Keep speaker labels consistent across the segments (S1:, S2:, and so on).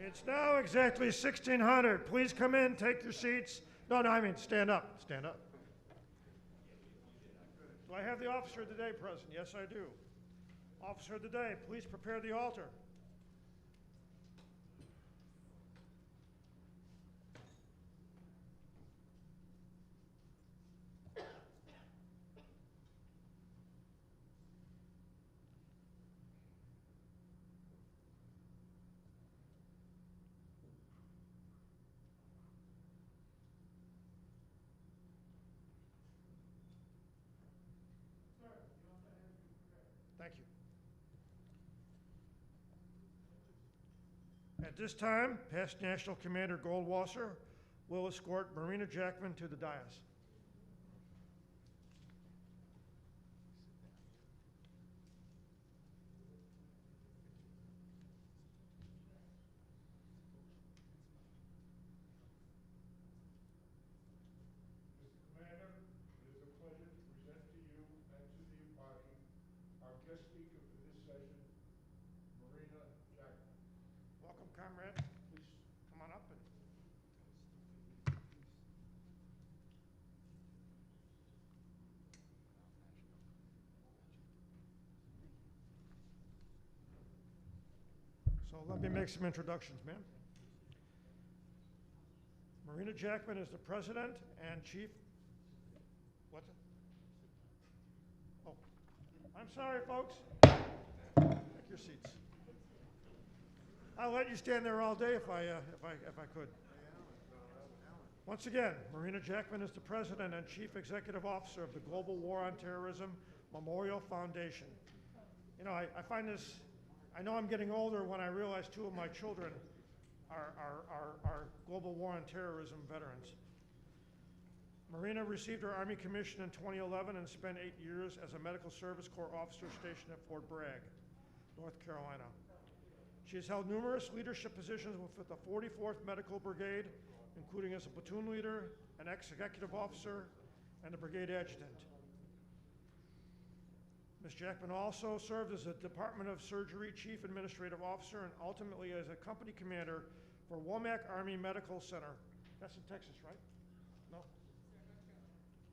S1: It's now exactly 1600. Please come in, take your seats. No, I mean stand up, stand up. Do I have the officer of the day present? Yes, I do. Officer of the day, please prepare the altar. Thank you. At this time, past National Commander Goldwasser will escort Marina Jackman to the dais. Welcome, comrade. Please come on up. So let me make some introductions, ma'am. Marina Jackman is the president and chief. What's it? Oh, I'm sorry, folks. Take your seats. I'll let you stand there all day if I could. Once again, Marina Jackman is the president and chief executive officer of the Global War on Terrorism Memorial Foundation. You know, I find this, I know I'm getting older when I realize two of my children are Global War on Terrorism veterans. Marina received her Army commission in 2011 and spent 8 years as a Medical Service Corps officer stationed at Fort Bragg, North Carolina. She has held numerous leadership positions with the 44th Medical Brigade, including as a platoon leader, an ex-executive officer, and a brigade adjutant. Ms. Jackman also served as a Department of Surgery Chief Administrative Officer and ultimately as a company commander for Womack Army Medical Center. That's in Texas, right? No?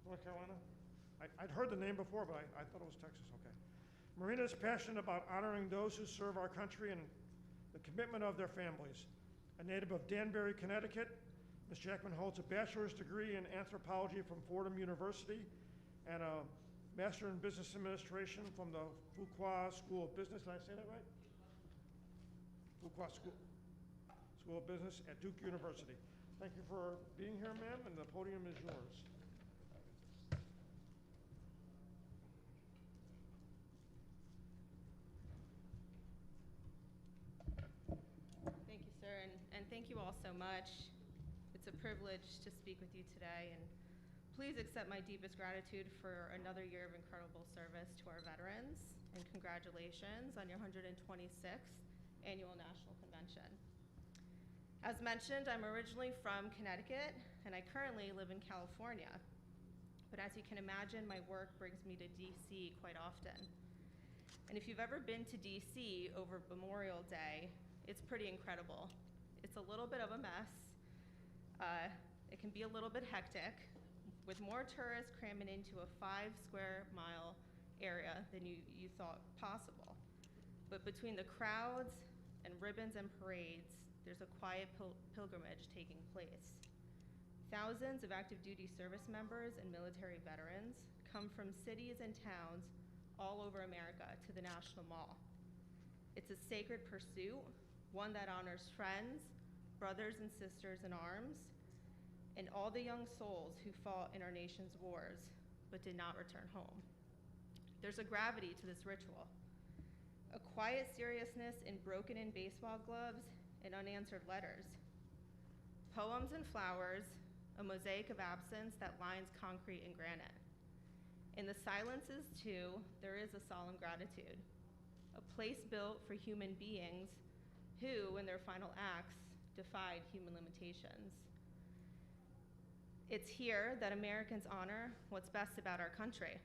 S1: North Carolina? I'd heard the name before, but I thought it was Texas, okay. Marina is passionate about honoring those who serve our country and the commitment of their families. A native of Danbury, Connecticut, Ms. Jackman holds a bachelor's degree in anthropology from Fordham University and a Master in Business Administration from the Fuqua School of Business. Did I say that right? Fuqua School of Business at Duke University. Thank you for being here, ma'am, and the podium is yours.
S2: Thank you, sir, and thank you all so much. It's a privilege to speak with you today, and please accept my deepest gratitude for another year of incredible service to our veterans, and congratulations on your 126th Annual National Convention. As mentioned, I'm originally from Connecticut, and I currently live in California. But as you can imagine, my work brings me to DC quite often. And if you've ever been to DC over Memorial Day, it's pretty incredible. It's a little bit of a mess. It can be a little bit hectic, with more tourists cramming into a 5 square mile area than you thought possible. But between the crowds and ribbons and parades, there's a quiet pilgrimage taking place. Thousands of active duty service members and military veterans come from cities and towns all over America to the National Mall. It's a sacred pursuit, one that honors friends, brothers and sisters in arms, and all the young souls who fought in our nation's wars but did not return home. There's a gravity to this ritual, a quiet seriousness in broken-in baseball gloves and unanswered letters, poems and flowers, a mosaic of absence that lines concrete and granite. In the silences, too, there is a solemn gratitude, a place built for human beings who, in their final acts, defied human limitations. It's here that Americans honor what's best about our country,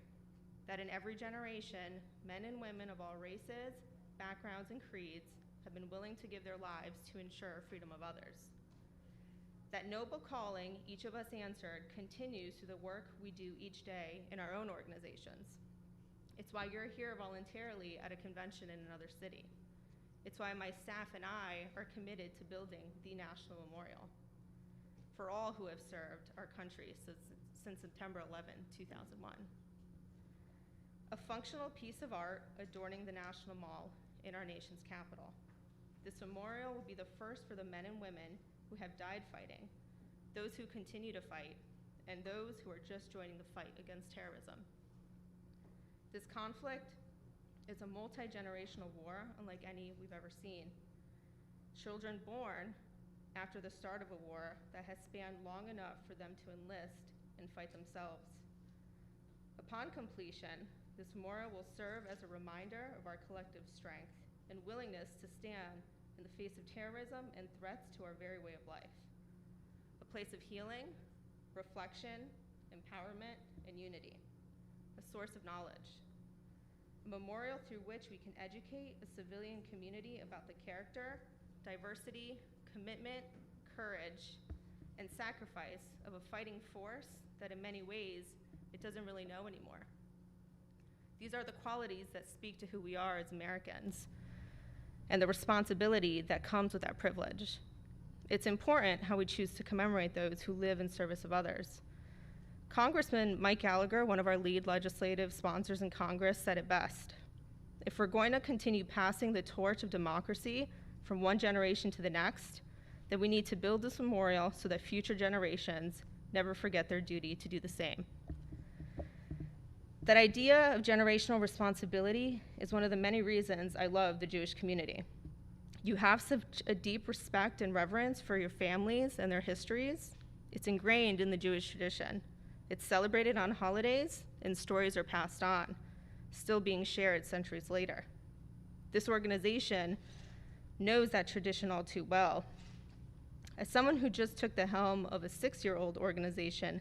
S2: that in every generation, men and women of all races, backgrounds, and creeds have been willing to give their lives to ensure freedom of others. That noble calling each of us answered continues through the work we do each day in our own organizations. It's why you're here voluntarily at a convention in another city. It's why my staff and I are committed to building the National Memorial for all who have served our country since September 11, 2001. A functional piece of art adorning the National Mall in our nation's capital. This memorial will be the first for the men and women who have died fighting, those who continue to fight, and those who are just joining the fight against terrorism. This conflict is a multi-generational war unlike any we've ever seen. Children born after the start of a war that has spanned long enough for them to enlist and fight themselves. Upon completion, this memorial will serve as a reminder of our collective strength and willingness to stand in the face of terrorism and threats to our very way of life. A place of healing, reflection, empowerment, and unity. A source of knowledge. A memorial through which we can educate a civilian community about the character, diversity, commitment, courage, and sacrifice of a fighting force that in many ways it doesn't really know anymore. These are the qualities that speak to who we are as Americans and the responsibility that comes with that privilege. It's important how we choose to commemorate those who live in service of others. Congressman Mike Gallagher, one of our lead legislative sponsors in Congress, said it best. If we're going to continue passing the torch of democracy from one generation to the next, then we need to build this memorial so that future generations never forget their duty to do the same. That idea of generational responsibility is one of the many reasons I love the Jewish community. You have such a deep respect and reverence for your families and their histories. It's ingrained in the Jewish tradition. It's celebrated on holidays, and stories are passed on, still being shared centuries later. This organization knows that tradition all too well. As someone who just took the helm of a 6-year-old organization,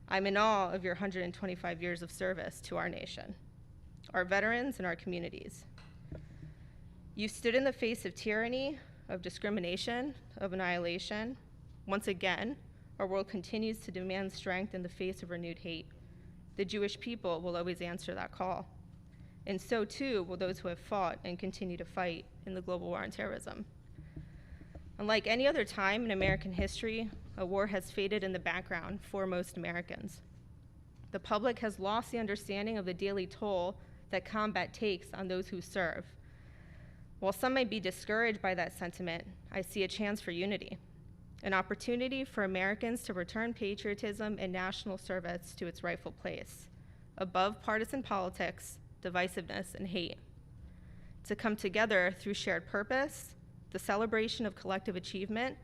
S2: I'm in awe of your 125 years of service to our nation, our veterans, and our communities. You stood in the face of tyranny, of discrimination, of annihilation. Once again, our world continues to demand strength in the face of renewed hate. The Jewish people will always answer that call. And so too will those who have fought and continue to fight in the global war on terrorism. Unlike any other time in American history, a war has faded in the background for most Americans. The public has lost the understanding of the daily toll that combat takes on those who serve. While some may be discouraged by that sentiment, I see a chance for unity, an opportunity for Americans to return patriotism and national service to its rightful place, above partisan politics, divisiveness, and hate, to come together through shared purpose, the celebration of collective achievement,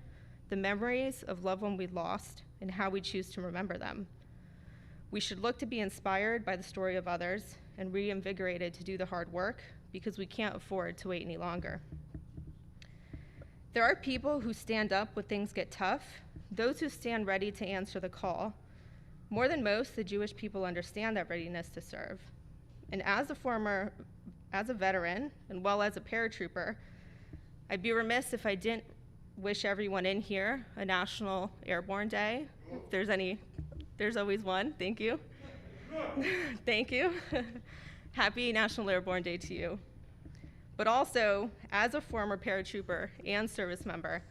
S2: the memories of loved ones we lost, and how we choose to remember them. We should look to be inspired by the story of others and reinvigorated to do the hard work because we can't afford to wait any longer. There are people who stand up when things get tough, those who stand ready to answer the call. More than most, the Jewish people understand that readiness to serve. And as a veteran, and well as a paratrooper, I'd be remiss if I didn't wish everyone in here a National Airborne Day. If there's always one. Thank you. Thank you. Happy National Airborne Day to you. But also, as a former paratrooper and service member,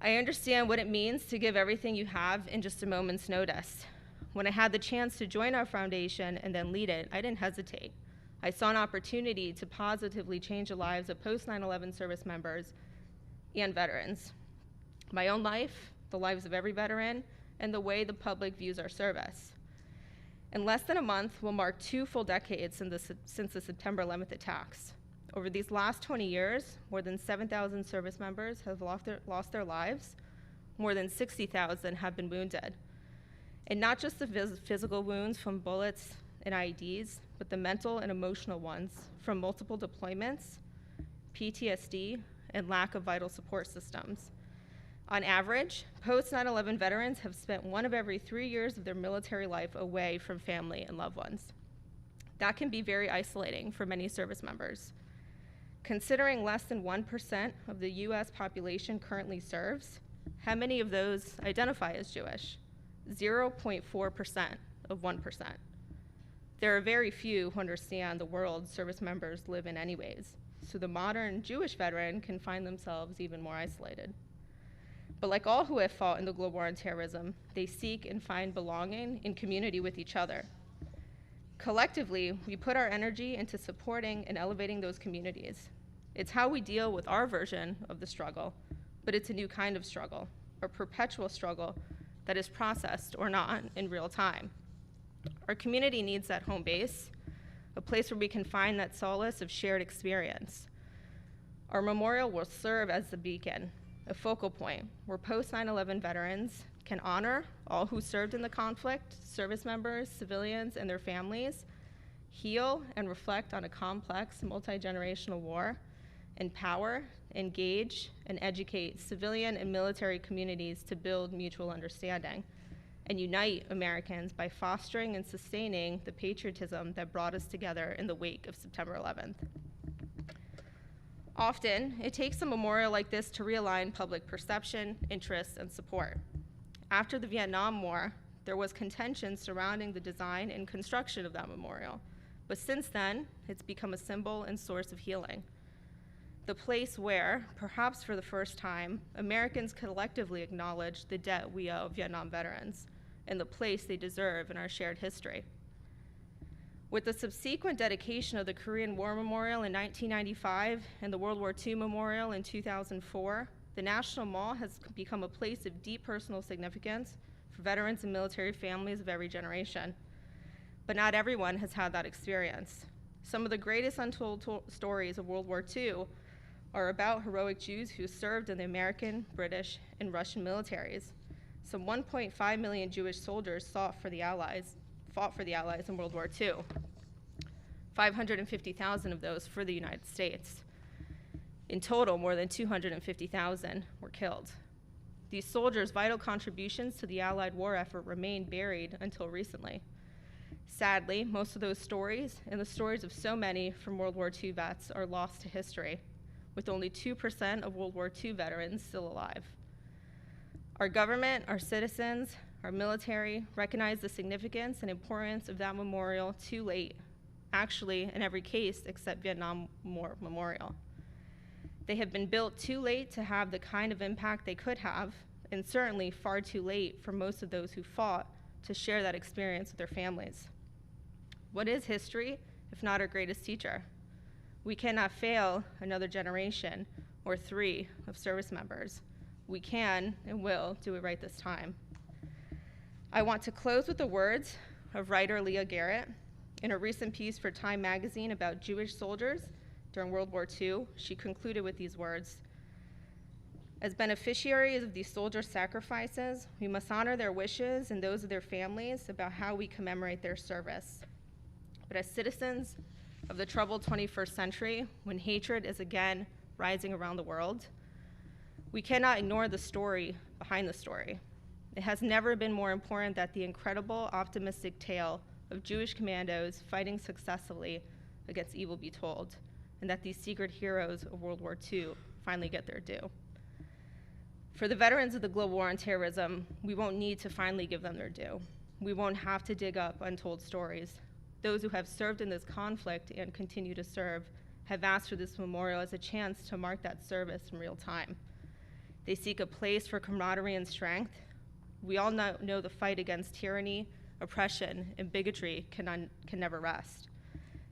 S2: I understand what it means to give everything you have in just a moment's notice. When I had the chance to join our foundation and then lead it, I didn't hesitate. I saw an opportunity to positively change the lives of post-9/11 service members and veterans. My own life, the lives of every veteran, and the way the public views our service. In less than a month, we'll mark 2 full decades since the September 11th attacks. Over these last 20 years, more than 7,000 service members have lost their lives. More than 60,000 have been wounded. And not just the physical wounds from bullets and IEDs, but the mental and emotional ones from multiple deployments, PTSD, and lack of vital support systems. On average, post-9/11 veterans have spent 1 of every 3 years of their military life away from family and loved ones. That can be very isolating for many service members. Considering less than 1% of the US population currently serves, how many of those identify as Jewish? 0.4% of 1%. There are very few who understand the world service members live in anyways, so the modern Jewish veteran can find themselves even more isolated. But like all who have fought in the global war on terrorism, they seek and find belonging in community with each other. Collectively, we put our energy into supporting and elevating those communities. It's how we deal with our version of the struggle, but it's a new kind of struggle, a perpetual struggle that is processed or not in real time. Our community needs that home base, a place where we can find that solace of shared experience. Our memorial will serve as the beacon, a focal point where post 9/11 veterans can honor all who served in the conflict, service members, civilians, and their families, heal and reflect on a complex multi-generational war, empower, engage, and educate civilian and military communities to build mutual understanding, and unite Americans by fostering and sustaining the patriotism that brought us together in the wake of September 11th. Often, it takes a memorial like this to realign public perception, interest, and support. After the Vietnam War, there was contention surrounding the design and construction of that memorial, but since then, it's become a symbol and source of healing. The place where, perhaps for the first time, Americans collectively acknowledge the debt we owe Vietnam veterans and the place they deserve in our shared history. With the subsequent dedication of the Korean War Memorial in 1995 and the World War II Memorial in 2004, the National Mall has become a place of deep personal significance for veterans and military families of every generation. But not everyone has had that experience. Some of the greatest untold stories of World War II are about heroic Jews who served in the American, British, and Russian militaries. Some 1.5 million Jewish soldiers fought for the Allies in World War II. 550,000 of those for the United States. In total, more than 250,000 were killed. These soldiers' vital contributions to the Allied war effort remain buried until recently. Sadly, most of those stories, and the stories of so many from World War II vets, are lost to history, with only 2% of World War II veterans still alive. Our government, our citizens, our military recognize the significance and importance of that memorial too late, actually in every case except Vietnam War Memorial. They have been built too late to have the kind of impact they could have, and certainly far too late for most of those who fought to share that experience with their families. What is history if not our greatest teacher? We cannot fail another generation or 3 of service members. We can and will do it right this time. I want to close with the words of writer Leah Garrett. In a recent piece for Time magazine about Jewish soldiers during World War II, she concluded with these words: "As beneficiaries of these soldiers' sacrifices, we must honor their wishes and those of their families about how we commemorate their service. But as citizens of the troubled 21st century, when hatred is again rising around the world, we cannot ignore the story behind the story. It has never been more important that the incredible, optimistic tale of Jewish commandos fighting successfully against evil be told, and that these secret heroes of World War II finally get their due. For the veterans of the global war on terrorism, we won't need to finally give them their due. We won't have to dig up untold stories. Those who have served in this conflict and continue to serve have asked for this memorial as a chance to mark that service in real time. They seek a place for camaraderie and strength. We all know the fight against tyranny, oppression, and bigotry can never rest,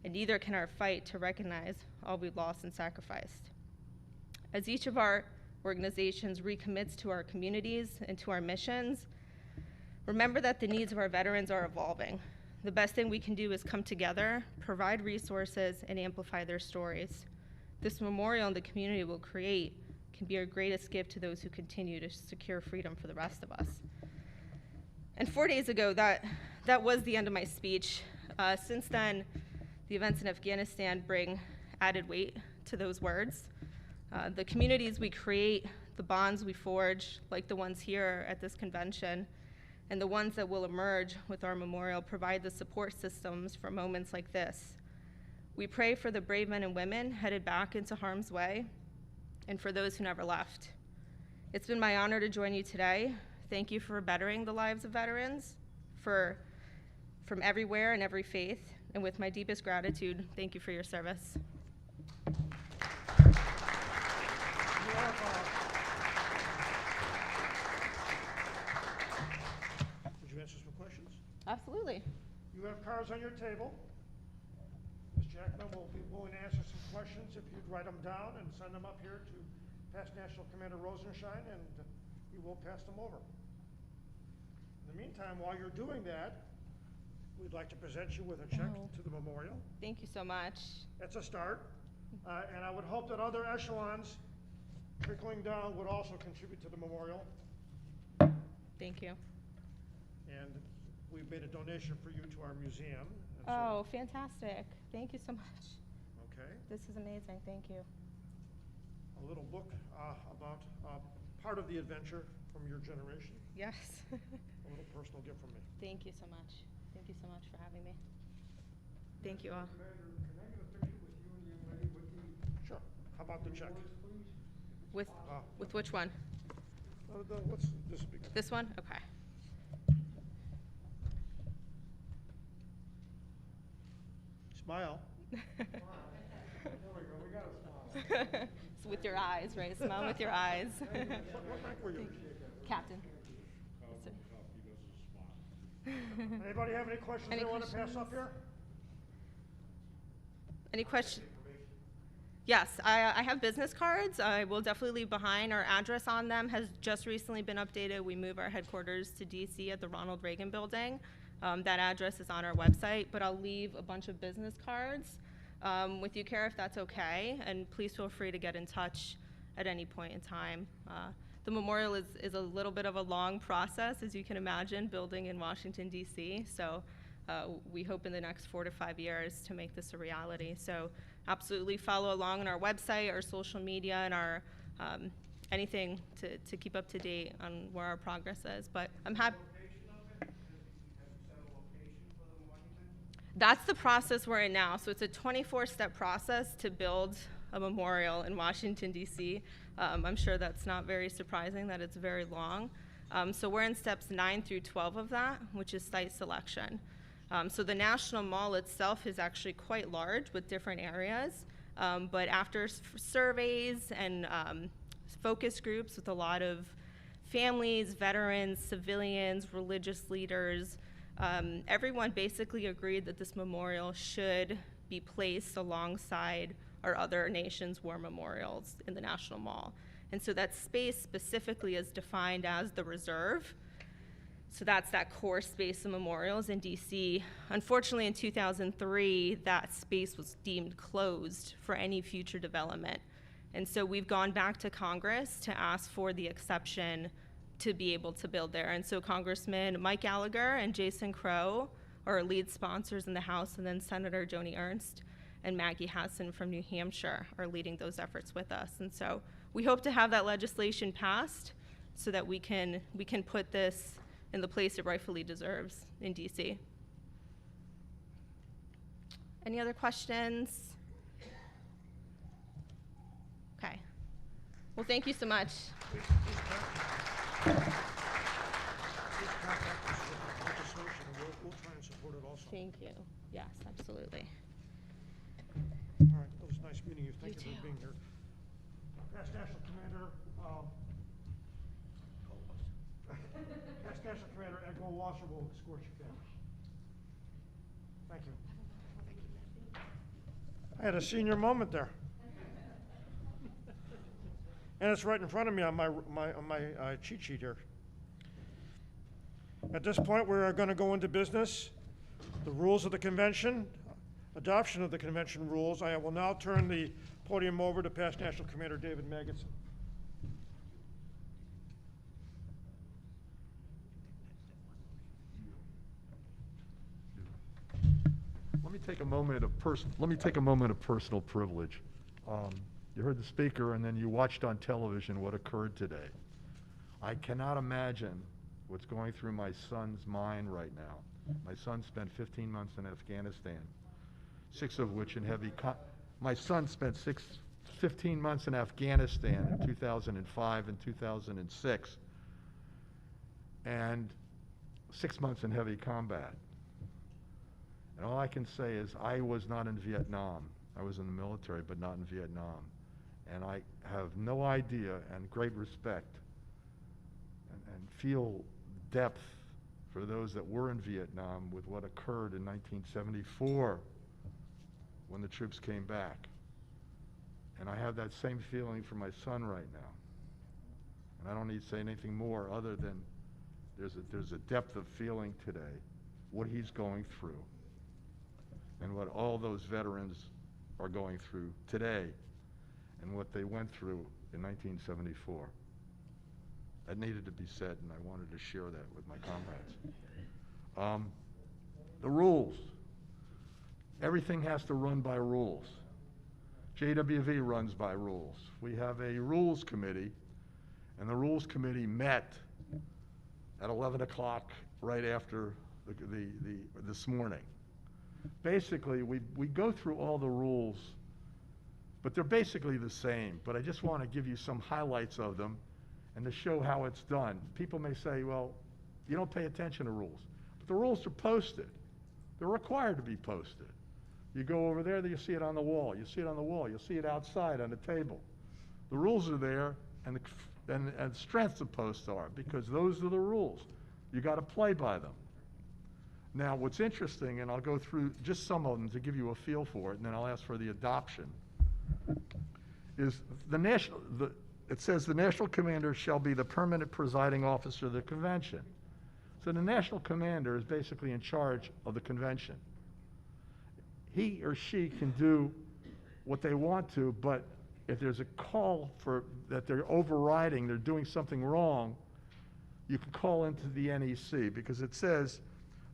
S2: and neither can our fight to recognize all we've lost and sacrificed. As each of our organizations recommits to our communities and to our missions, remember that the needs of our veterans are evolving. The best thing we can do is come together, provide resources, and amplify their stories. This memorial and the community will create can be our greatest gift to those who continue to secure freedom for the rest of us. And 4 days ago, that was the end of my speech. Since then, the events in Afghanistan bring added weight to those words. The communities we create, the bonds we forge, like the ones here at this convention, and the ones that will emerge with our memorial provide the support systems for moments like this. We pray for the brave men and women headed back into harm's way and for those who never left. It's been my honor to join you today. Thank you for bettering the lives of veterans from everywhere and every faith. And with my deepest gratitude, thank you for your service.
S1: Would you answer some questions?
S2: Absolutely.
S1: You have cards on your table. Ms. Jackman will be willing to answer some questions if you'd write them down and send them up here to past National Commander Rosenschein, and he will pass them over. In the meantime, while you're doing that, we'd like to present you with a check to the memorial.
S2: Thank you so much.
S1: That's a start. And I would hope that other echelons trickling down would also contribute to the memorial.
S2: Thank you.
S1: And we've made a donation for you to our museum. And
S2: Oh, fantastic. Thank you so much.
S1: Okay.
S2: This is amazing. Thank you.
S1: A little book about part of the adventure from your generation.
S2: Yes.
S1: A little personal gift from me.
S2: Thank you so much. Thank you so much for having me. Thank you all.
S3: Commander, can I get a picture with you and the young lady with the
S1: Sure. How about the check?
S3: awards, please?
S2: With which one?
S1: What's this big?
S2: This one? Okay.
S1: Smile.
S3: There we go, we got a smile.
S2: It's with your eyes, right? Smile with your eyes.
S1: What rank were you?
S2: Captain.
S1: Anybody have any questions
S2: Any
S1: they want to pass up
S2: questions?
S1: here?
S2: Any questions? Yes, I have business cards. I will definitely leave behind. Our address on them has just recently been updated. We move our headquarters to DC at the Ronald Reagan Building. That address is on our website, but I'll leave a bunch of business cards with you, Kara, if that's okay. And please feel free to get in touch at any point in time. The memorial is a little bit of a long process, as you can imagine, building in Washington, D.C. So we hope in the next 4 to 5 years to make this a reality. So absolutely follow along on our website, our social media, and our anything to keep up to date on where our progress is. But I'm happy. That's the process we're in now. So it's a 24-step process to build a memorial in Washington, D.C. I'm sure that's not very surprising that it's very long. So we're in steps 9 through 12 of that, which is site selection. So the National Mall itself is actually quite large with different areas. But after surveys and focus groups with a lot of families, veterans, civilians, religious leaders, everyone basically agreed that this memorial should be placed alongside our other nation's war memorials in the National Mall. And so that space specifically is defined as the reserve. So that's that core space of memorials in DC. Unfortunately, in 2003, that space was deemed closed for any future development. And so we've gone back to Congress to ask for the exception to be able to build there. And so Congressman Mike Gallagher and Jason Crow are our lead sponsors in the House, and then Senator Joni Ernst and Maggie Hassan from New Hampshire are leading those efforts with us. And so we hope to have that legislation passed so that we can put this in the place it rightfully deserves in DC. Any other questions? Okay. Well, thank you so much.
S1: Please contact us with legislation, and we'll try and support it also.
S2: Thank you. Yes, absolutely.
S1: All right, it was nice meeting you. Thank you
S2: You
S1: for
S2: too.
S1: being here. Past National Commander, Past National Commander Edgar Wasser will escort you down. Thank you. I had a senior moment there. And it's right in front of me on my cheat sheet here. At this point, we're going to go into business. The rules of the convention, adoption of the convention rules. I will now turn the podium over to Past National Commander David Magidson.
S4: Let me take a moment of personal privilege. You heard the speaker, and then you watched on television what occurred today. I cannot imagine what's going through my son's mind right now. My son spent 15 months in Afghanistan. 6 of which in my son spent 15 months in Afghanistan in 2005 and 2006, and 6 months in heavy combat. And all I can say is I was not in Vietnam. I was in the military, but not in Vietnam. And I have no idea and great respect and feel depth for those that were in Vietnam with what occurred in 1974 when the troops came back. And I have that same feeling for my son right now. And I don't need to say anything more other than there's a depth of feeling today, what he's going through, and what all those veterans are going through today, and what they went through in 1974. That needed to be said, and I wanted to share that with my comrades. The rules. Everything has to run by rules. JWV runs by rules. We have a rules committee, and the rules committee met at 11 o'clock right after this morning. Basically, we go through all the rules, but they're basically the same. But I just want to give you some highlights of them and to show how it's done. People may say, well, you don't pay attention to rules. But the rules are posted. They're required to be posted. You go over there, you see it on the wall. You see it on the wall. You'll see it outside on the table. The rules are there, and the strengths of posts are, because those are the rules. You got to play by them. Now, what's interesting, and I'll go through just some of them to give you a feel for it, and then I'll ask for the adoption, is it says the national commander shall be the permanent presiding officer of the convention. So the national commander is basically in charge of the convention. He or she can do what they want to, but if there's a call for that they're overriding, they're doing something wrong, you can call into the NEC, because it says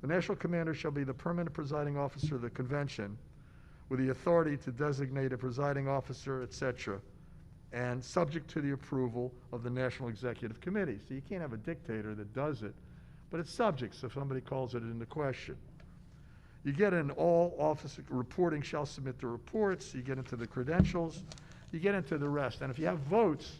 S4: the national commander shall be the permanent presiding officer of the convention with the authority to designate a presiding officer, etc., and subject to the approval of the National Executive Committee. So you can't have a dictator that does it, but it's subject if somebody calls it into question. You get in all officer reporting shall submit the reports. You get into the credentials. You get into the rest. And if you have votes,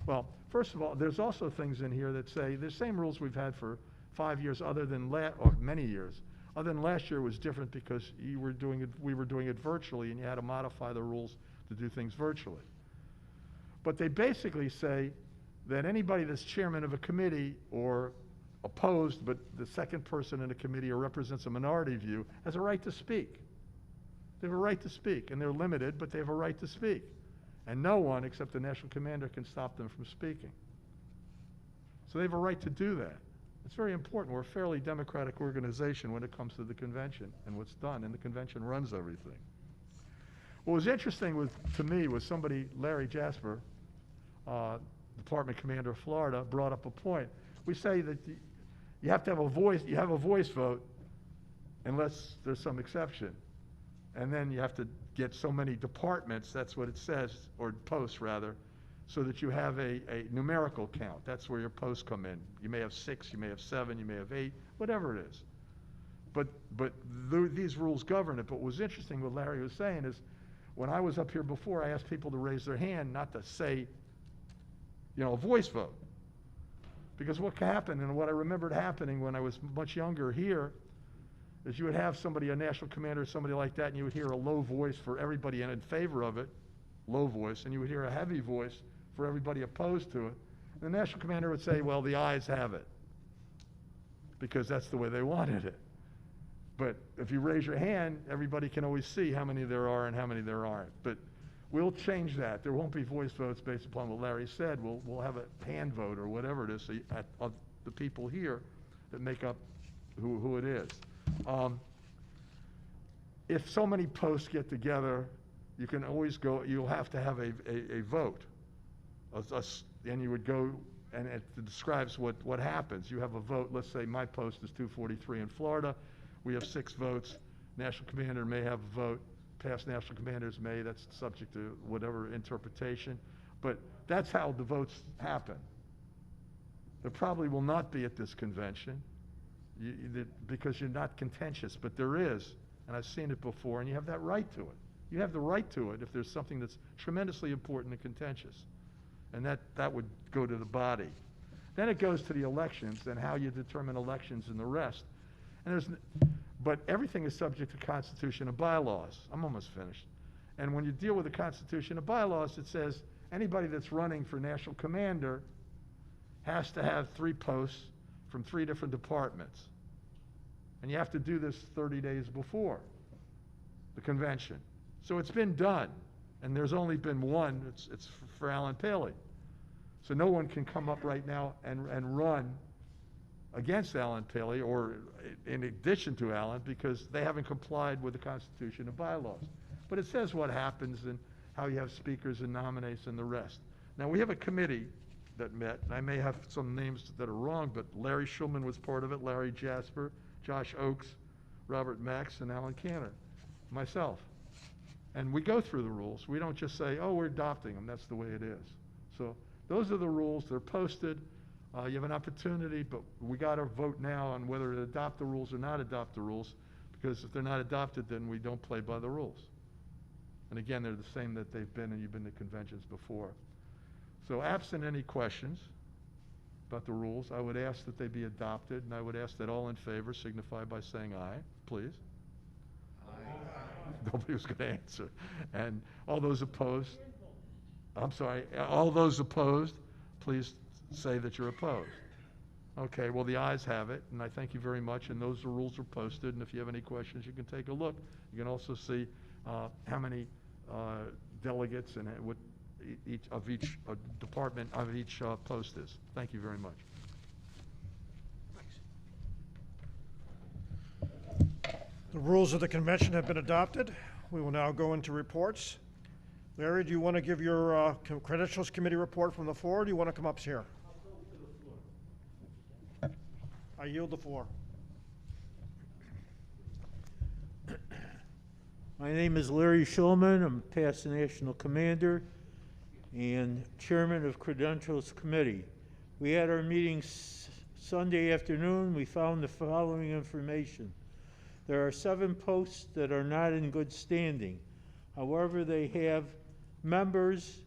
S4: well, first of all, there's also things in here that say the same rules we've had for 5 years, other than or many years. Other than last year was different because we were doing it virtually, and you had to modify the rules to do things virtually. But they basically say that anybody that's chairman of a committee or opposed, but the second person in a committee or represents a minority view, has a right to speak. They have a right to speak, and they're limited, but they have a right to speak. And no one except the national commander can stop them from speaking. So they have a right to do that. It's very important. We're a fairly democratic organization when it comes to the convention and what's done, and the convention runs everything. What was interesting to me was somebody, Larry Jasper, Department Commander of Florida, brought up a point. We say that you have to have a voice, you have a voice vote unless there's some exception. And then you have to get so many departments, that's what it says, or posts rather, so that you have a numerical count. That's where your posts come in. You may have 6, you may have 7, you may have 8, whatever it is. But these rules govern it. But what was interesting, what Larry was saying is, when I was up here before, I asked people to raise their hand, not to say, a voice vote. Because what happened, and what I remembered happening when I was much younger here, is you would have somebody, a national commander, somebody like that, and you would hear a low voice for everybody in favor of it, low voice, and you would hear a heavy voice for everybody opposed to it. And the national commander would say, well, the ayes have it, because that's the way they wanted it. But if you raise your hand, everybody can always see how many there are and how many there aren't. But we'll change that. There won't be voice votes based upon what Larry said. We'll have a hand vote or whatever it is, so of the people here that make up who it is. If so many posts get together, you can always go, you'll have to have a vote. And you would go, and it describes what happens. You have a vote. Let's say my post is 243 in Florida. We have 6 votes. National commander may have a vote. Past national commanders may. That's subject to whatever interpretation. But that's how the votes happen. There probably will not be at this convention because you're not contentious, but there is and I've seen it before, and you have that right to it. You have the right to it if there's something that's tremendously important and contentious. And that would go to the body. Then it goes to the elections and how you determine elections and the rest. And but everything is subject to Constitution and bylaws. I'm almost finished. And when you deal with the Constitution and bylaws, it says anybody that's running for national commander has to have 3 posts from 3 different departments. And you have to do this 30 days before the convention. So it's been done, and there's only been one. It's for Alan Paley. So no one can come up right now and run against Alan Paley or in addition to Alan because they haven't complied with the Constitution and bylaws. But it says what happens and how you have speakers and nominates and the rest. Now, we have a committee that met, and I may have some names that are wrong, but Larry Schulman was part of it, Larry Jasper, Josh Oakes, Robert Max, and Alan Cantor, myself. And we go through the rules. We don't just say, oh, we're adopting them. That's the way it is. So those are the rules. They're posted. You have an opportunity, but we got to vote now on whether to adopt the rules or not adopt the rules, because if they're not adopted, then we don't play by the rules. And again, they're the same that they've been, and you've been to conventions before. So absent any questions about the rules, I would ask that they be adopted, and I would ask that all in favor signify by saying aye, please. Nobody was going to answer. And all those opposed, I'm sorry, all those opposed, please say that you're opposed. Okay, well, the ayes have it, and I thank you very much, and those rules are posted, and if you have any questions, you can take a look. You can also see how many delegates and what each department of each post is. Thank you very much.
S1: The rules of the convention have been adopted. We will now go into reports. Larry, do you want to give your credentials committee report from the floor, or do you want to come up here?
S3: I'll go to the floor.
S1: I yield the floor.
S3: My name is Larry Schulman. I'm past national commander and chairman of Credentials Committee. We had our meeting Sunday afternoon. We found the following information. There are 7 posts that are not in good standing. However, they have members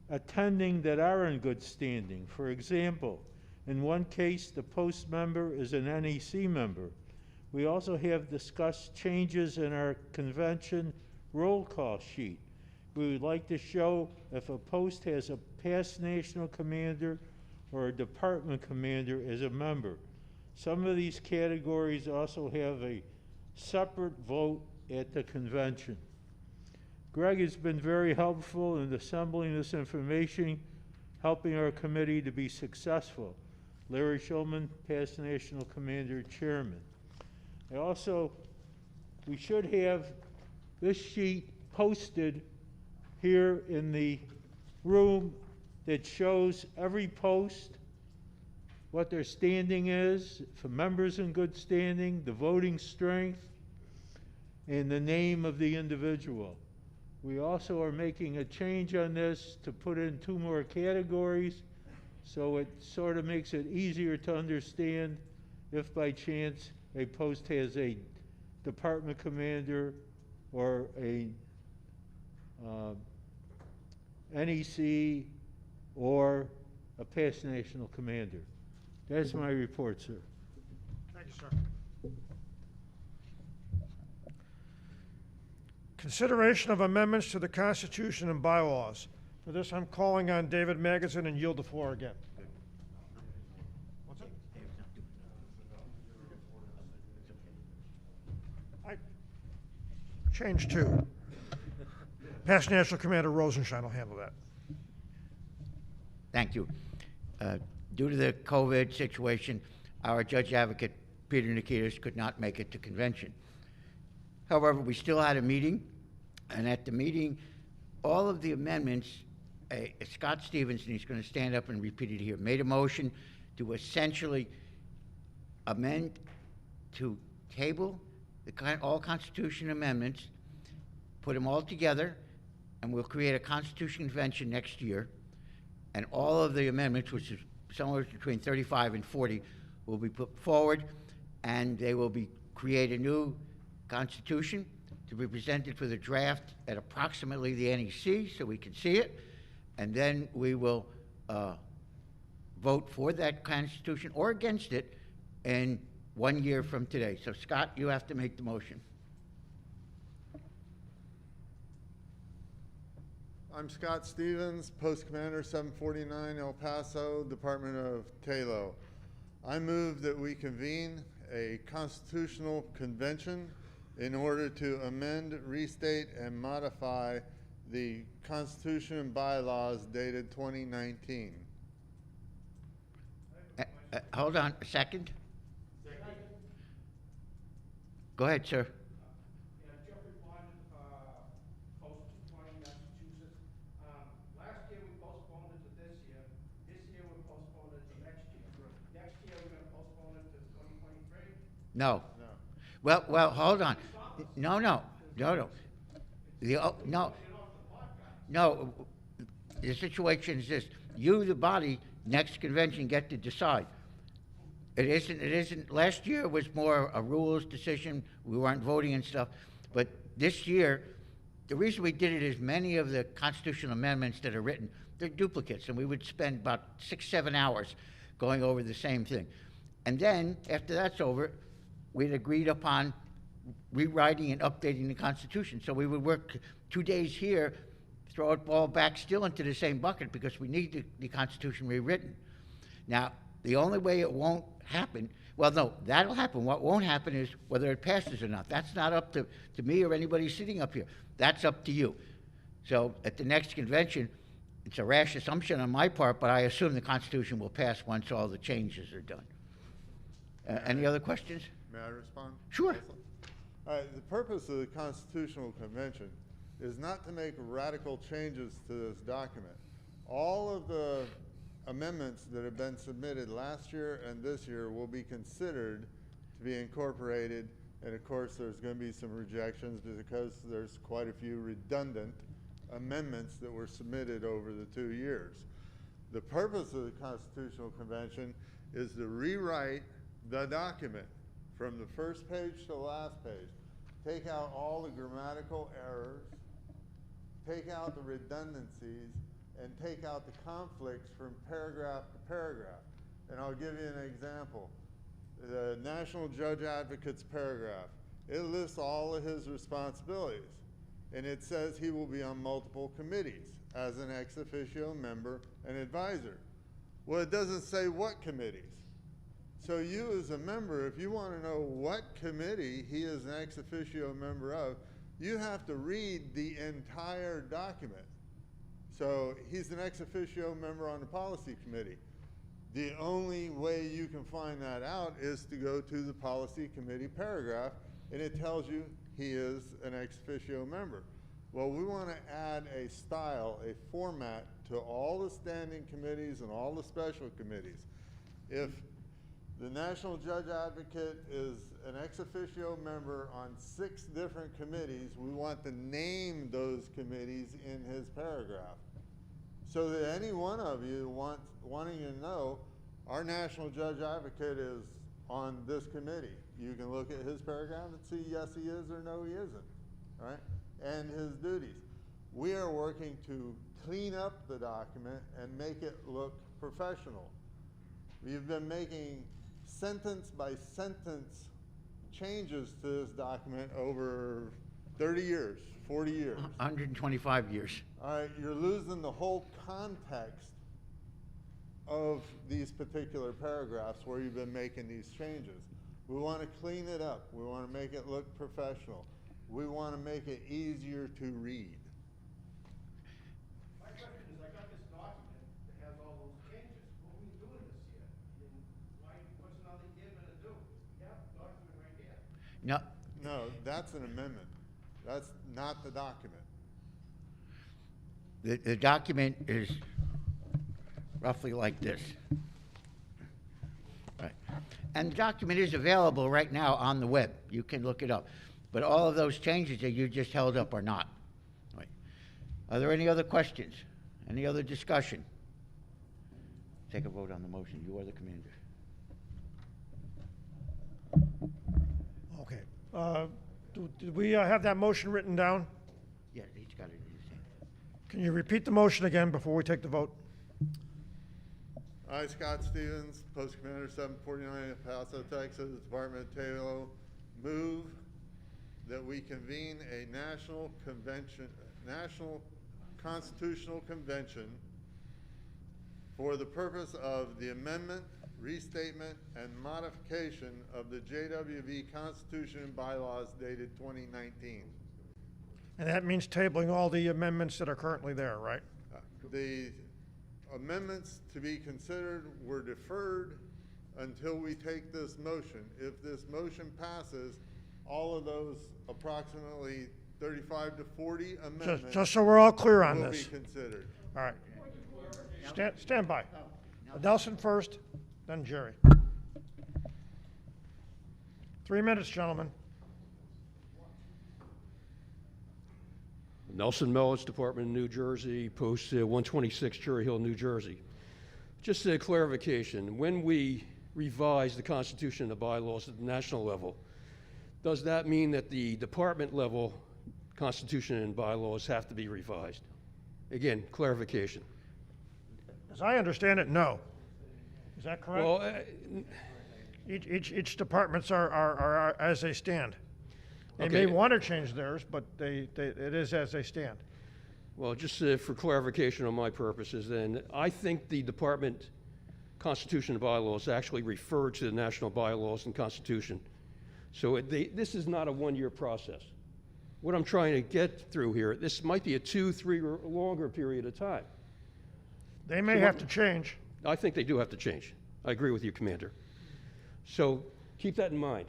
S3: attending that are in good standing. For example, in one case, the post member is an NEC member. We also have discussed changes in our convention roll call sheet. We would like to show if a post has a past national commander or a department commander as a member. Some of these categories also have a separate vote at the convention. Greg has been very helpful in assembling this information, helping our committee to be successful. Larry Schulman, past national commander, chairman. We should have this sheet posted here in the room that shows every post, what their standing is, for members in good standing, the voting strength, and the name of the individual. We also are making a change on this to put in 2 more categories, so it sort of makes it easier to understand if by chance a post has a department commander or a NEC or a past national commander. That's my report, sir.
S1: Thank you, sir. Consideration of amendments to the Constitution and bylaws. For this, I'm calling on David Magazine and yield the floor again. What's it? I changed 2. Past National Commander Rosenstein will handle that.
S5: Thank you. Due to the COVID situation, our judge advocate, Peter Nikitas, could not make it to convention. However, we still had a meeting, and at the meeting, all of the amendments, Scott Stevenson, he's going to stand up and repeat it here, made a motion to essentially amend, to table all Constitution amendments, put them all together, and we'll create a Constitution Convention next year, and all of the amendments, which is somewhere between 35 and 40, will be put forward, and they will create a new Constitution to be presented for the draft at approximately the NEC so we can see it, and then we will vote for that Constitution or against it in 1 year from today. So Scott, you have to make the motion.
S6: I'm Scott Stevens, Post Commander 749 El Paso, Department of TALO. I move that we convene a constitutional convention in order to amend, restate, and modify the Constitution and bylaws dated 2019.
S5: Hold on a second. Go ahead, sir.
S7: Yeah, Jeffrey Bond, Post 220, Massachusetts. Last year we postponed it to this year. This year we're postponing it to next year. Next year we're gonna postpone it to 2023.
S5: No.
S6: No.
S5: Well, hold on. No. No, the situation is this: you, the body, next convention, get to decide. It isn't, last year was more a rules decision, we weren't voting and stuff, but this year, the reason we did it is many of the constitutional amendments that are written, they're duplicates, and we would spend about 6-7 hours going over the same thing. And then, after that's over, we'd agreed upon rewriting and updating the Constitution. So we would work 2 days here, throw it all back still into the same bucket because we need the Constitution rewritten. Now, the only way it won't happen, well, no, that'll happen. What won't happen is whether it passes or not. That's not up to me or anybody sitting up here. That's up to you. So at the next convention, it's a rash assumption on my part, but I assume the Constitution will pass once all the changes are done. Any other questions?
S6: May I respond?
S5: Sure.
S6: All right, the purpose of the Constitutional Convention is not to make radical changes to this document. All of the amendments that have been submitted last year and this year will be considered to be incorporated, and of course there's going to be some rejections because there's quite a few redundant amendments that were submitted over the 2 years. The purpose of the Constitutional Convention is to rewrite the document from the first page to the last page. Take out all the grammatical errors, take out the redundancies, and take out the conflicts from paragraph to paragraph. And I'll give you an example. The National Judge Advocate's paragraph, it lists all of his responsibilities. And it says he will be on multiple committees as an ex officio member and advisor. Well, it doesn't say what committees. So you as a member, if you want to know what committee he is an ex officio member of, you have to read the entire document. So he's an ex officio member on the policy committee. The only way you can find that out is to go to the policy committee paragraph, and it tells you he is an ex officio member. Well, we want to add a style, a format to all the standing committees and all the special committees. If the National Judge Advocate is an ex officio member on 6 different committees, we want to name those committees in his paragraph. So that any one of you wanting to know, our National Judge Advocate is on this committee. You can look at his paragraph and see yes he is or no he isn't, right? And his duties. We are working to clean up the document and make it look professional. We've been making sentence by sentence changes to this document over 30 years, 40 years.
S5: 125 years.
S6: All right, you're losing the whole context of these particular paragraphs where you've been making these changes. We want to clean it up. We want to make it look professional. We want to make it easier to read.
S7: My question is, I got this document that has all those changes. What are we doing this year? And what's another year gonna do? We have the document right here.
S5: No,
S6: No, that's an amendment. That's not the document.
S5: the document is roughly like this. Right. And the document is available right now on the web. You can look it up. But all of those changes that you just held up are not. Right. Are there any other questions? Any other discussion? Take a vote on the motion. You are the commander.
S1: Okay. Did we have that motion written down?
S5: Yeah, he's got it in his hand.
S1: Can you repeat the motion again before we take the vote?
S6: I, Scott Stevens, Post Commander 749 of Paso, Texas, Department of Taylor, move that we convene a national constitutional convention for the purpose of the amendment, restatement, and modification of the JWV Constitution and bylaws dated 2019.
S1: And that means tabling all the amendments that are currently there, right?
S6: The amendments to be considered were deferred until we take this motion. If this motion passes, all of those approximately 35 to 40 amendments
S1: Just so we're all clear on
S6: will be
S1: this.
S6: considered.
S1: All right. Stand by. Nelson first, then Jerry. 3 minutes, gentlemen.
S8: Nelson Mellis, Department of New Jersey, Post 126, Cherry Hill, New Jersey. Just a clarification, when we revise the Constitution and the bylaws at the national level, does that mean that the department level Constitution and bylaws have to be revised? Again, clarification.
S1: As I understand it, no. Is that correct?
S8: Well,
S1: Each departments are as they stand. They may
S8: Okay.
S1: want to change theirs, but it is as they stand.
S8: well, just for clarification on my purposes, then, I think the department Constitution and bylaws actually refer to the national bylaws and Constitution. So this is not a one-year process. What I'm trying to get through here, this might be a 2, 3, or longer period of time.
S1: They may have to change.
S8: I think they do have to change. I agree with you, Commander. So keep that in mind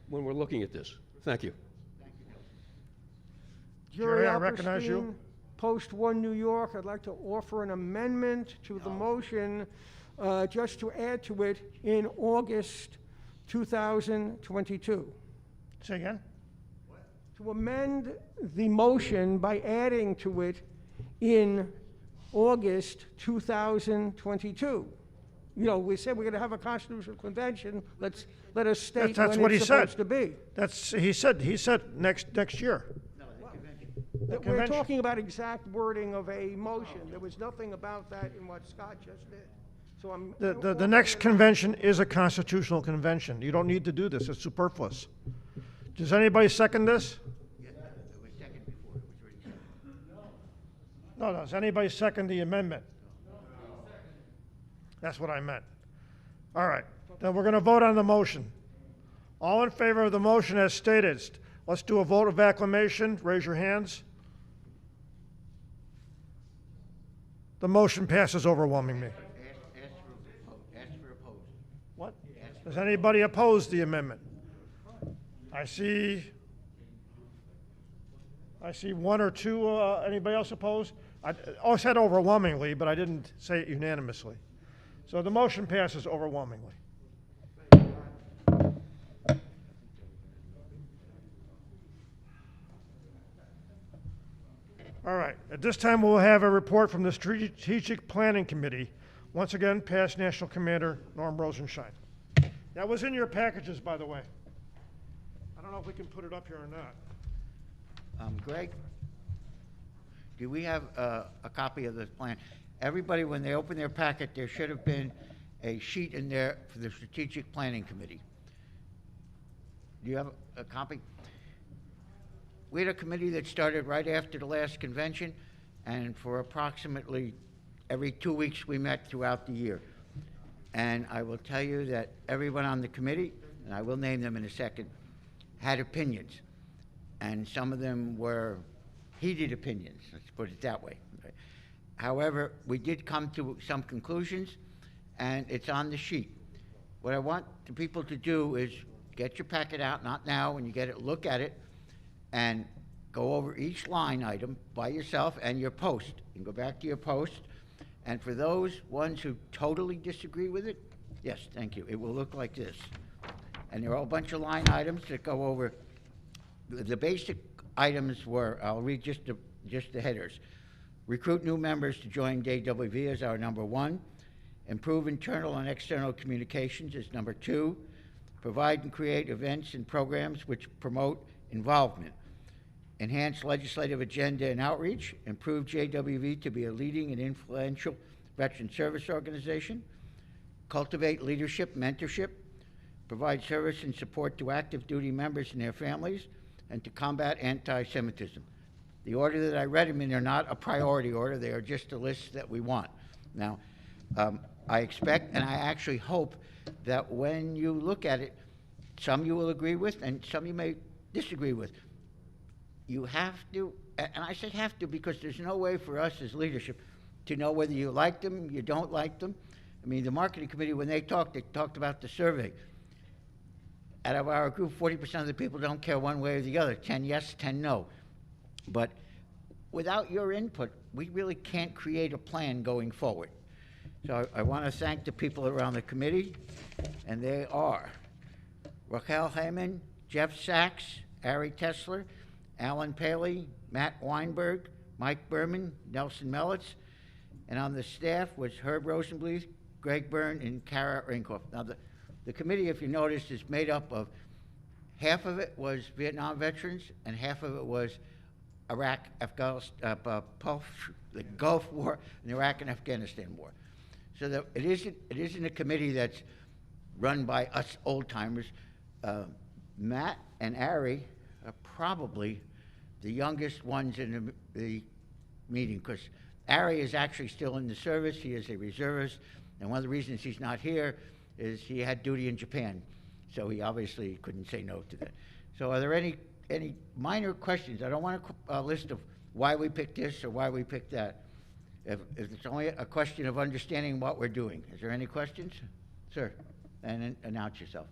S8: when we're looking at this. Thank you.
S1: Jerry, I
S9: Jerry
S1: recognize you.
S9: Alperstein, Post 1 New York. I'd like to offer an amendment to the motion just to add to it in August 2022.
S1: Say again?
S9: To amend the motion by adding to it in August 2022. You know, we said we're going to have a constitutional convention. Let us state
S1: That's
S9: when
S1: what he
S9: it's
S1: said.
S9: supposed to be.
S1: He said next year.
S9: We're
S1: convention.
S9: talking about exact wording of a motion. There was nothing about that in what Scott just did. So I'm.
S1: The next convention is a constitutional convention. You don't need to do this. It's superfluous. Does anybody second this?
S5: Yeah, it was second before, it was already second.
S1: No. Does anybody second the amendment? That's what I meant. All right. Then we're going to vote on the motion. All in favor of the motion as stated, let's do a vote of acclamation. Raise your hands. The motion passes overwhelmingly.
S5: Ask for opposed.
S1: What? Does anybody oppose the amendment? I see one or two. Anybody else oppose? I said overwhelmingly, but I didn't say it unanimously. So the motion passes overwhelmingly. All right. At this time, we'll have a report from the Strategic Planning Committee. Once again, past National Commander Norm Rosenschein. That was in your packages, by the way. I don't know if we can put it up here or not.
S5: Greg, do we have a copy of this plan? Everybody, when they open their packet, there should have been a sheet in there for the Strategic Planning Committee. Do you have a copy? We had a committee that started right after the last convention, and for approximately every 2 weeks, we met throughout the year. And I will tell you that everyone on the committee, and I will name them in a second, had opinions. And some of them were heated opinions, let's put it that way. However, we did come to some conclusions, and it's on the sheet. What I want the people to do is get your packet out, not now, when you get it, look at it, and go over each line item by yourself and your post. You can go back to your post. And for those ones who totally disagree with it, yes, thank you, it will look like this. And there are a bunch of line items that go over. The basic items were, I'll read just the headers. Recruit new members to join JWV is our number 1. Improve internal and external communications is number 2. Provide and create events and programs which promote involvement, enhance legislative agenda and outreach, improve JWV to be a leading and influential veteran service organization, cultivate leadership, mentorship, provide service and support to active duty members and their families, and to combat anti-Semitism. The order that I read them in are not a priority order, they are just a list that we want. Now, I expect and I actually hope that when you look at it, some you will agree with and some you may disagree with. You have to, and I say have to because there's no way for us as leadership to know whether you like them, you don't like them. I mean, the marketing committee, when they talked about the survey. Out of our group, 40% of the people don't care one way or the other, 10 yes, 10 no. But without your input, we really can't create a plan going forward. So I want to thank the people around the committee, and they are Raquel Heyman, Jeff Sachs, Ari Tesler, Alan Paley, Matt Weinberg, Mike Berman, Nelson Melitz, and on the staff was Herb Rosenbluth, Greg Byrne, and Kara Rinkoff. Now, the committee, if you notice, is made up of half of it was Vietnam veterans and half of it was Iraq, Afghanistan, the Gulf War, and the Iraq and Afghanistan War. So that it isn't a committee that's run by us old timers. Matt and Ari are probably the youngest ones in the meeting because Ari is actually still in the service. He is a reservist, and one of the reasons he's not here is he had duty in Japan, so he obviously couldn't say no to that. So are there any minor questions? I don't want a list of why we picked this or why we picked that. If it's only a question of understanding what we're doing. Is there any questions? Sir, and announce yourself.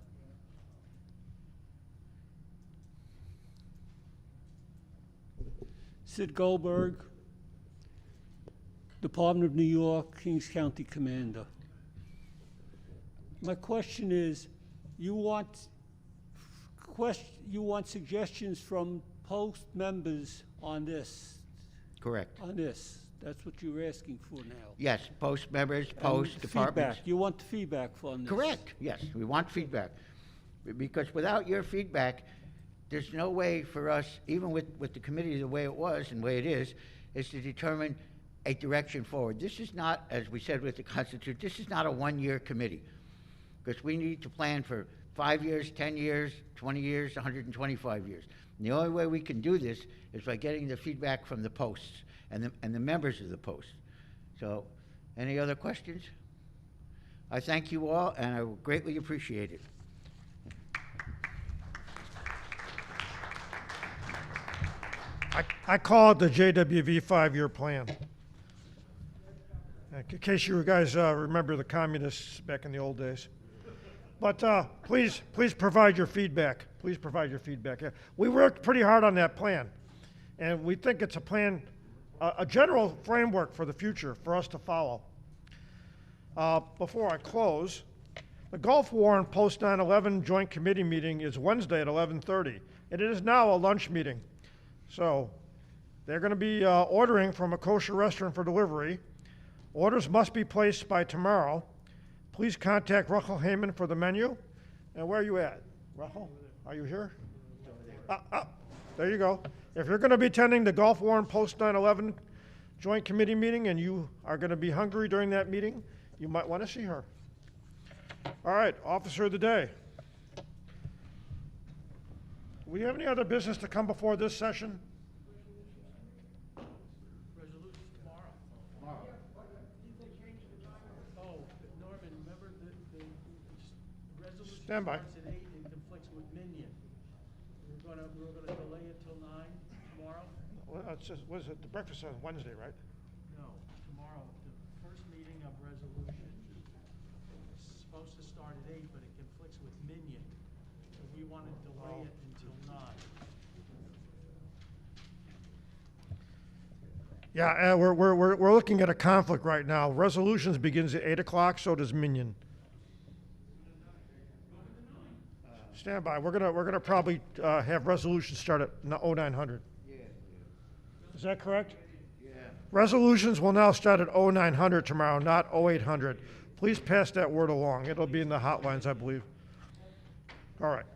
S10: Sid Goldberg, Department of New York, Kings County Commander. My question is, you want suggestions from post members on this?
S5: Correct.
S10: On this. That's what you're asking for now.
S5: Yes, post members, post
S10: And
S5: departments.
S10: feedback. You want feedback on this?
S5: Correct, yes, we want feedback. Because without your feedback, there's no way for us, even with the committee the way it was and the way it is to determine a direction forward. This is not, as we said with the Constitution, this is not a one-year committee. Because we need to plan for 5 years, 10 years, 20 years, 125 years. And the only way we can do this is by getting the feedback from the posts and the members of the posts. So, any other questions? I thank you all, and I will greatly appreciate it.
S1: I call it the JWV 5-year plan. In case you guys remember the communists back in the old days. But please provide your feedback. Please provide your feedback. Yeah. We worked pretty hard on that plan, and we think it's a plan, a general framework for the future for us to follow. Before I close, the Gulf War and post 9/11 Joint Committee meeting is Wednesday at 11:30, and it is now a lunch meeting. So they're going to be ordering from a kosher restaurant for delivery. Orders must be placed by tomorrow. Please contact Rachel Heyman for the menu. And where are you at? Rachel, are you here? There you go. If you're going to be attending the Gulf War and post 9/11 Joint Committee meeting and you are going to be hungry during that meeting, you might want to see her. All right, Officer of the Day. Do we have any other business to come before this session? Stand by.
S10: Starts at 8 and conflicts with Minion. We're gonna delay it till 9 tomorrow?
S1: Well, it's just, what is it, the breakfast on Wednesday, right?
S10: No, tomorrow, the first meeting of resolution is supposed to start at 8, but it conflicts with Minion. So we want to delay it until 9.
S1: Yeah, we're looking at a conflict right now. Resolutions begins at 8 o'clock, so does Minion. Stand by. We're gonna probably have resolutions start at 0900.
S5: Yeah.
S1: Is that correct?
S5: Yeah.
S1: Resolutions will now start at 0900 tomorrow, not 0800. Please pass that word along. It'll be in the hotlines, I believe. All right.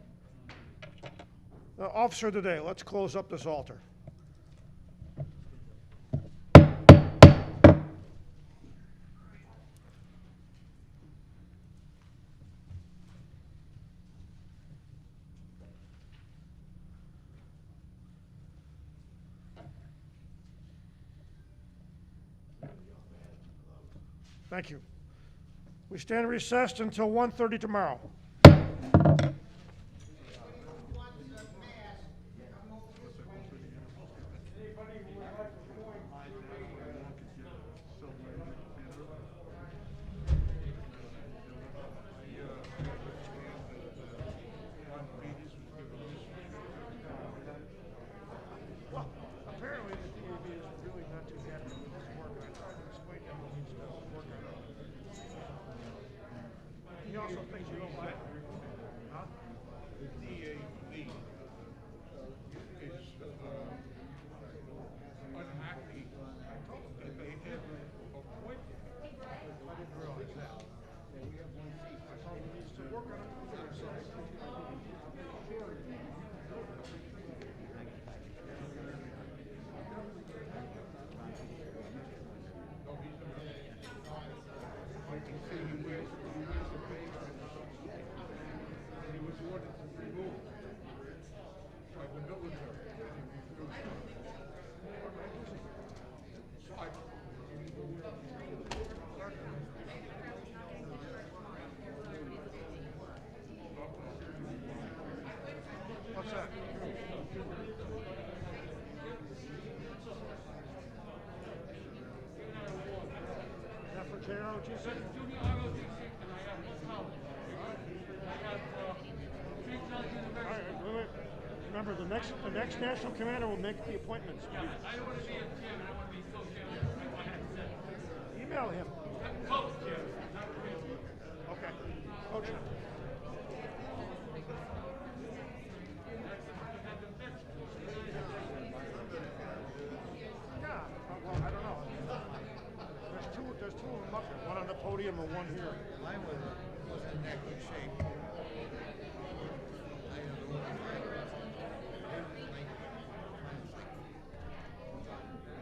S1: Officer of the Day, let's close up this altar. Thank you. We stand recessed until 1:30 tomorrow. Well, apparently the DAB is really not too happy with this work. I tried to explain to him what he's supposed to work on. He also thinks you don't like it. Huh?
S11: The DAV is unhappy that they have appointed.
S1: I didn't realize that. So he needs to work on it for himself.
S11: I can see he wears the paper. And he was ordered to remove by the military.
S1: What's that? Is that for JROTC? All right, wait. Remember, the next national commander will make the appointments.
S12: I don't want to be a chairman, I want to be co-chairman. I have to say.
S1: Email him.
S12: Co-chairman, not real.
S1: Okay. Coach him. Yeah, well, I don't know. There's two of them up there, one on the podium and one here.
S11: Mine wasn't in that good shape.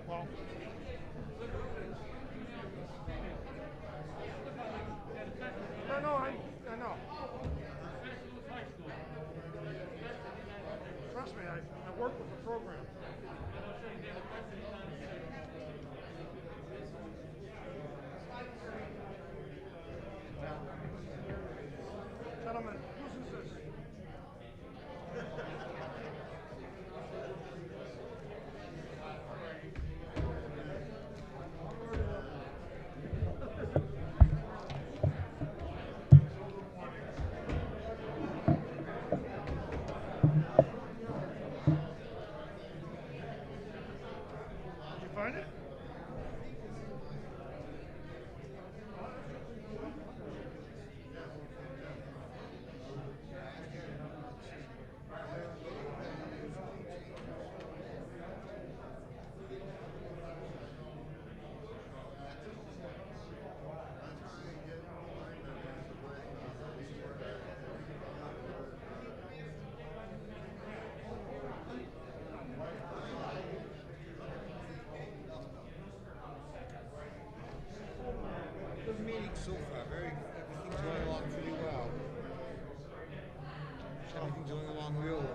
S1: Well, I know. Trust me, I work with the program. Gentlemen, whose is this? Did you find it?
S11: Good meeting so far, everything's going along pretty well. Everything's going along real well.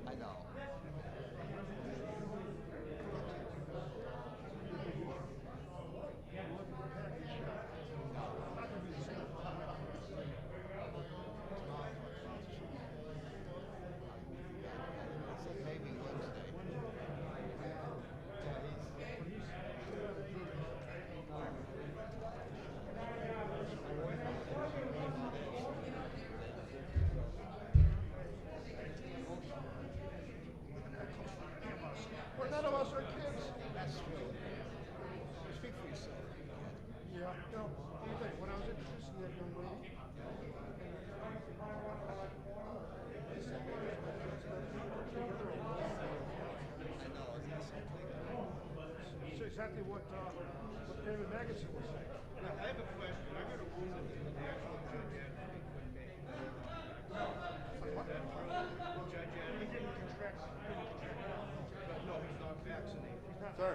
S11: I know. So
S1: exactly what David Magidson was saying.
S7: I have a question. I heard a rumor that the actual judge advocate couldn't make it. Judge
S1: He
S7: advocate?
S1: didn't contract.
S7: No, he's not vaccinated.
S6: Sir,